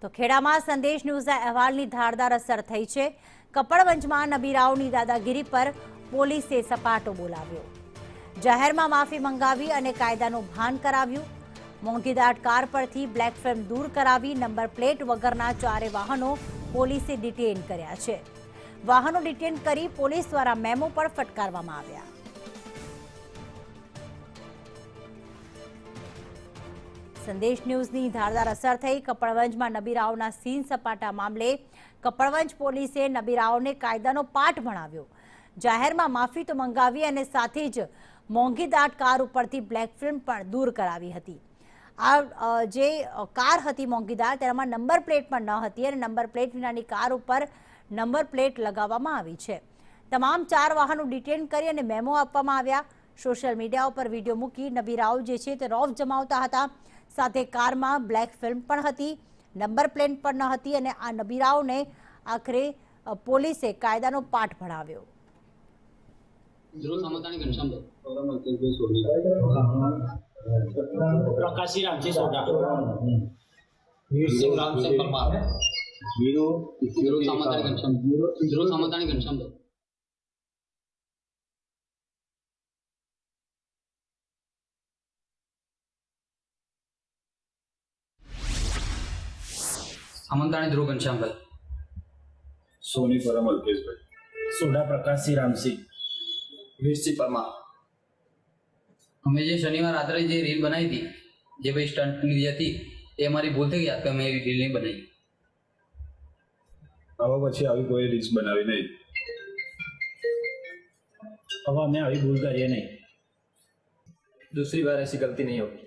તો ખેડામાં સંદેશ ન્યૂઝના અહેવાલની ધારદાર અસર થઈ છે। કપડવંજમાં નબીરાઓની દાદાગીરી પર પોલીસે સપાટો બોલાવ્યો। જાહેરમાં માફી મંગાવી અને કાયદાનું ભાન કરાવ્યું। મોંઘીદાટ કાર પરથી બ્લેક ફિલ્મ દૂર કરાવી નંબર પ્લેટ વગરના 4 વાહનો પોલીસે ડિટેન કર્યા છે। વાહનો ડિટેન કરી પોલીસ દ્વારા મેમો પણ ફટકારવામાં આવ્યા। સંદેશ ન્યૂઝની ધારદાર અસર થઈ। કપડવંજમાં નબીરાઓના સીન સપાટા મામલે કપડવંજ પોલીસે નબીરાઓને કાયદાનો પાઠ ભણાવ્યો। જાહેરમાં માફી તો મંગાવી અને સાથે જ મોંઘીદાટ કાર ઉપરથી બ્લેક ફિલ્મ પણ દૂર કરાવી હતી। આ જે કાર હતી મોંઘીદાટ તેમાં નંબર પ્લેટ પણ ન હતી અને નંબર પ્લેટ વિનાની કાર ઉપર નંબર પ્લેટ લગાવવામાં આવી છે। તમામ 4 વાહનો ડિટેન કરી અને મેમો આપવામાં આવ્યા। સોશિયલ મીડિયા ઉપર વિડીયો મૂકી નબીરાઓ જે છે તે રોફ જમાવતા હતા। સાથે કારમાં બ્લેક ફિલ્મ પણ હતી, નંબર પ્લેટ પણ ન હતી અને આ નબીરાઓને આખરે પોલીસે કાયદાનો પાઠ ભણાવ્યો। प्रकाशी रामजी सोडा सामंताणी ध्रुव घनश्याम भाई सोनी परम अल्पेश भाई सोडा प्रकाशी रामजी वीरसी परमार। અમે જે શનિવાર રાત્રે જે રીલ બનાવી હતી જે ભાઈ સ્ટન્ટની જે હતી એ અમારી ભૂલ થઈ ગઈ કે અમે એવી રીલ નહીં બનાવી। હવે પછી આવી કોઈ રીલ્સ બનાવી નહીં। अब हमें अभी भूल करिए नहीं। दूसरी बार ऐसी गलती नहीं होगी।